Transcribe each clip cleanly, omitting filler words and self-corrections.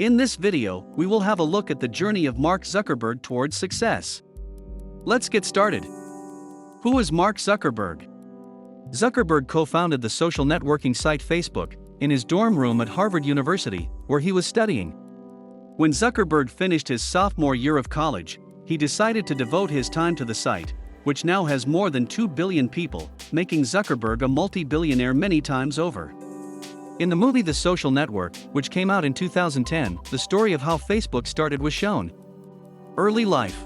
In this video, we will have a look at the journey of Mark Zuckerberg towards success. Let's get started. Who is Mark Zuckerberg? Zuckerberg co-founded the social networking site Facebook in his dorm room at Harvard University, where he was studying. When Zuckerberg finished his sophomore year of college, he decided to devote his time to the site, which now has more than 2 billion people, making Zuckerberg a multi-billionaire many times over. In the movie The Social Network, which came out in 2010, the story of how Facebook started was shown. Early life.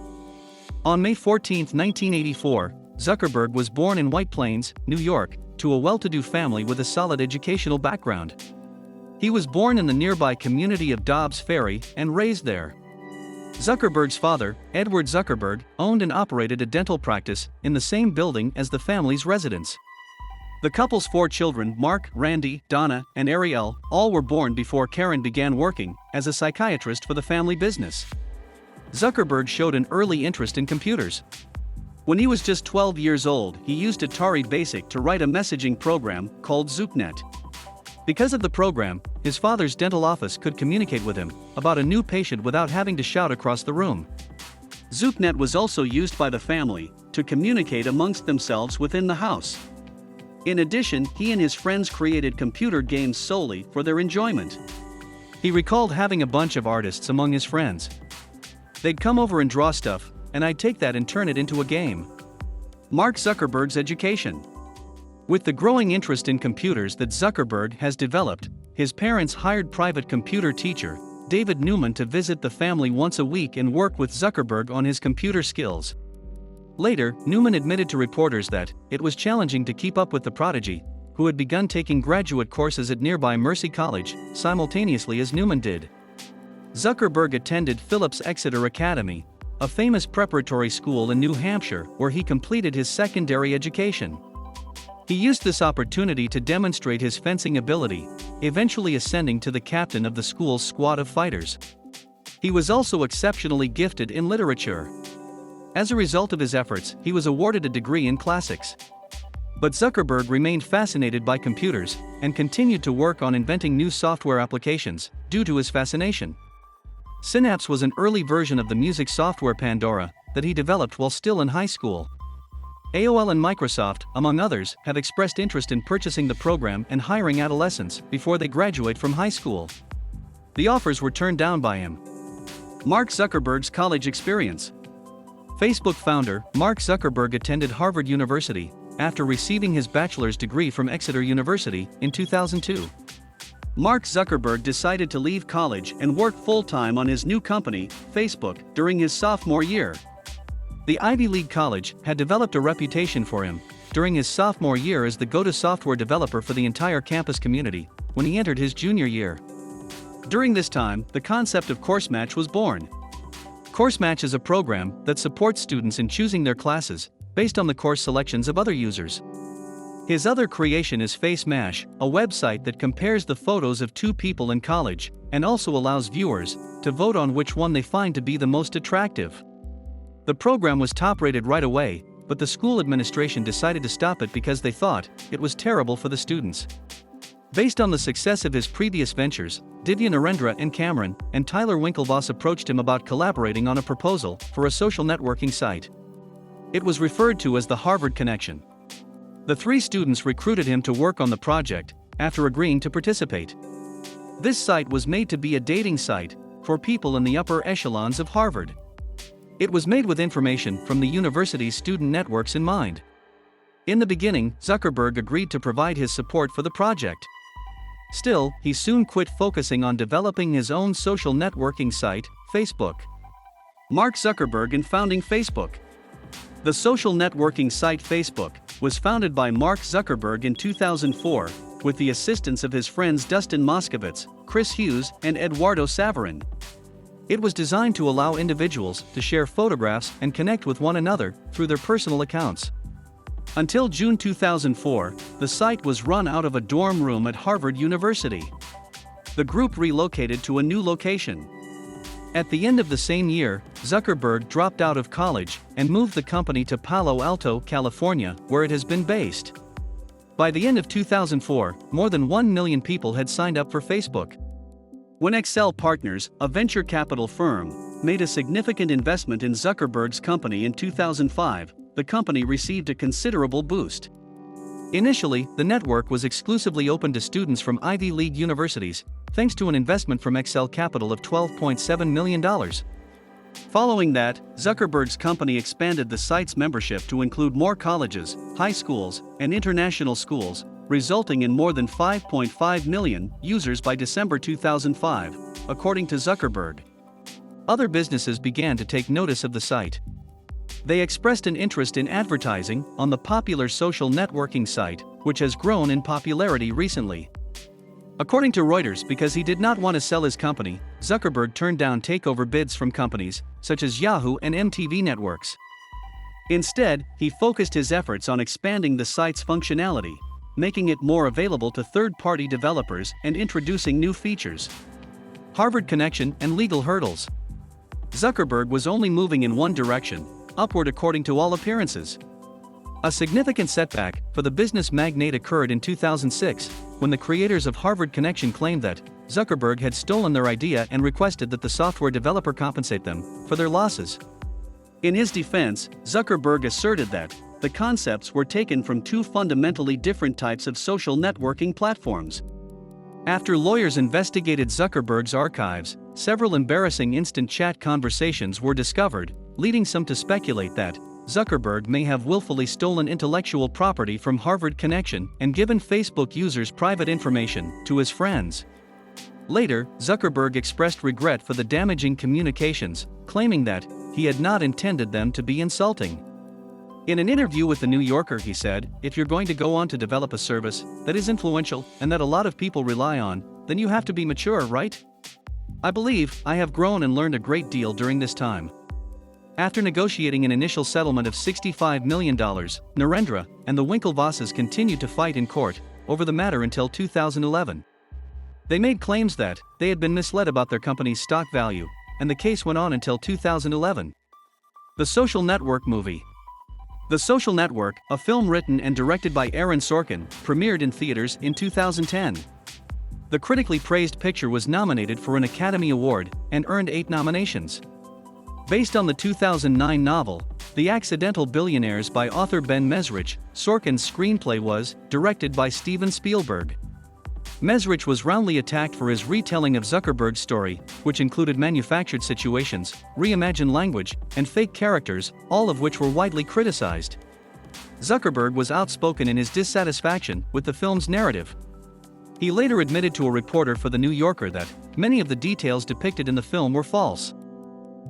On May 14, 1984, Zuckerberg was born in White Plains, New York, to a well-to-do family with a solid educational background. He was born in the nearby community of Dobbs Ferry and raised there. Zuckerberg's father, Edward Zuckerberg, owned and operated a dental practice in the same building as the family's residence. The couple's 4 children, Mark, Randi, Donna, and Arielle, all were born before Karen began working as a psychiatrist for the family business. Zuckerberg showed an early interest in computers. When he was just 12 years old, he used Atari BASIC to write a messaging program called Zucknet. Because of the program, his father's dental office could communicate with him about a new patient without having to shout across the room. Zucknet was also used by the family to communicate amongst themselves within the house. In addition, he and his friends created computer games solely for their enjoyment. He recalled having a bunch of artists among his friends. They'd come over and draw stuff, and I'd take that and turn it into a game. Mark Zuckerberg's education. With the growing interest in computers that Zuckerberg has developed, his parents hired private computer teacher, David Newman, to visit the family once a week and work with Zuckerberg on his computer skills. Later, Newman admitted to reporters that it was challenging to keep up with the prodigy, who had begun taking graduate courses at nearby Mercy College, simultaneously as Newman did. Zuckerberg attended Phillips Exeter Academy, a famous preparatory school in New Hampshire, where he completed his secondary education. He used this opportunity to demonstrate his fencing ability, eventually ascending to the captain of the school's squad of fighters. He was also exceptionally gifted in literature. As a result of his efforts, he was awarded a degree in classics. But Zuckerberg remained fascinated by computers and continued to work on inventing new software applications due to his fascination. Synapse was an early version of the music software Pandora that he developed while still in high school. AOL and Microsoft, among others, have expressed interest in purchasing the program and hiring adolescents before they graduate from high school. The offers were turned down by him. Mark Zuckerberg's college experience. Facebook founder, Mark Zuckerberg attended Harvard University after receiving his bachelor's degree from Exeter University in 2002. Mark Zuckerberg decided to leave college and work full-time on his new company, Facebook, during his sophomore year. The Ivy League college had developed a reputation for him during his sophomore year as the go-to software developer for the entire campus community when he entered his junior year. During this time, the concept of Course Match was born. Course Match is a program that supports students in choosing their classes based on the course selections of other users. His other creation is Face Mash, a website that compares the photos of 2 people in college and also allows viewers to vote on which one they find to be the most attractive. The program was top-rated right away, but the school administration decided to stop it because they thought it was terrible for the students. Based on the success of his previous ventures, Divya Narendra and Cameron and Tyler Winklevoss approached him about collaborating on a proposal for a social networking site. It was referred to as the Harvard Connection. The 3 students recruited him to work on the project after agreeing to participate. This site was made to be a dating site for people in the upper echelons of Harvard. It was made with information from the university's student networks in mind. In the beginning, Zuckerberg agreed to provide his support for the project. Still, he soon quit focusing on developing his own social networking site, Facebook. Mark Zuckerberg in founding Facebook. The social networking site Facebook was founded by Mark Zuckerberg in 2004, with the assistance of his friends Dustin Moskovitz, Chris Hughes, and Eduardo Saverin. It was designed to allow individuals to share photographs and connect with one another through their personal accounts. Until June 2004, the site was run out of a dorm room at Harvard University. The group relocated to a new location. At the end of the same year, Zuckerberg dropped out of college and moved the company to Palo Alto, California, where it has been based. By the end of 2004, more than 1 million people had signed up for Facebook. When Excel Partners, a venture capital firm, made a significant investment in Zuckerberg's company in 2005, the company received a considerable boost. Initially, the network was exclusively open to students from Ivy League universities, thanks to an investment from Excel Capital of $12.7 million. Following that, Zuckerberg's company expanded the site's membership to include more colleges, high schools, and international schools, resulting in more than 5.5 million users by December 2005, according to Zuckerberg. Other businesses began to take notice of the site. They expressed an interest in advertising on the popular social networking site, which has grown in popularity recently. According to Reuters, because he did not want to sell his company, Zuckerberg turned down takeover bids from companies such as Yahoo and MTV Networks. Instead, he focused his efforts on expanding the site's functionality, making it more available to third-party developers and introducing new features. Harvard connection and legal hurdles. Zuckerberg was only moving in one direction, upward according to all appearances. A significant setback for the business magnate occurred in 2006, when the creators of Harvard Connection claimed that Zuckerberg had stolen their idea and requested that the software developer compensate them for their losses. In his defense, Zuckerberg asserted that the concepts were taken from two fundamentally different types of social networking platforms. After lawyers investigated Zuckerberg's archives, several embarrassing instant chat conversations were discovered, leading some to speculate that Zuckerberg may have willfully stolen intellectual property from Harvard Connection and given Facebook users private information to his friends. Later, Zuckerberg expressed regret for the damaging communications, claiming that he had not intended them to be insulting. In an interview with The New Yorker, he said, "If you're going to go on to develop a service that is influential and that a lot of people rely on, then you have to be mature, right? I believe I have grown and learned a great deal during this time." After negotiating an initial settlement of $65 million, Narendra and the Winklevosses continued to fight in court over the matter until 2011. They made claims that they had been misled about their company's stock value, and the case went on until 2011. The Social Network movie. The Social Network, a film written and directed by Aaron Sorkin, premiered in theaters in 2010. The critically praised picture was nominated for an Academy Award and earned 8 nominations. Based on the 2009 novel, The Accidental Billionaires by author Ben Mesrich, Sorkin's screenplay was directed by Steven Spielberg. Mesrich was roundly attacked for his retelling of Zuckerberg's story, which included manufactured situations, reimagined language, and fake characters, all of which were widely criticized. Zuckerberg was outspoken in his dissatisfaction with the film's narrative. He later admitted to a reporter for The New Yorker that many of the details depicted in the film were false.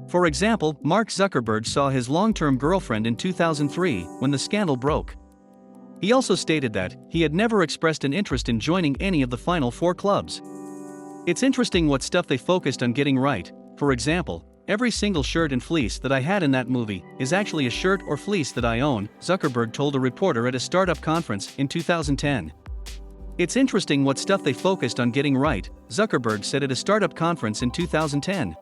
For example, Mark Zuckerberg saw his long-term girlfriend in 2003 when the scandal broke. He also stated that he had never expressed an interest in joining any of the Final Four clubs. It's interesting what stuff they focused on getting right. For example, every single shirt and fleece that I had in that movie is actually a shirt or fleece that I own, Zuckerberg told a reporter at a startup conference in 2010. It's interesting what stuff they focused on getting right, Zuckerberg said at a startup conference in 2010.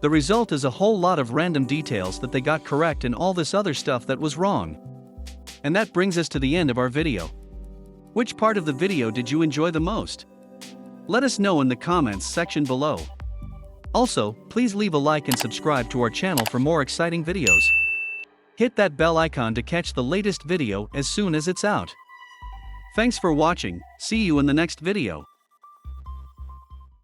The result is a whole lot of random details that they got correct and all this other stuff that was wrong. And that brings us to the end of our video. Which part of the video did you enjoy the most? Let us know in the comments section below. Also, please leave a like and subscribe to our channel for more exciting videos. Hit that bell icon to catch the latest video as soon as it's out. Thanks for watching, see you in the next video.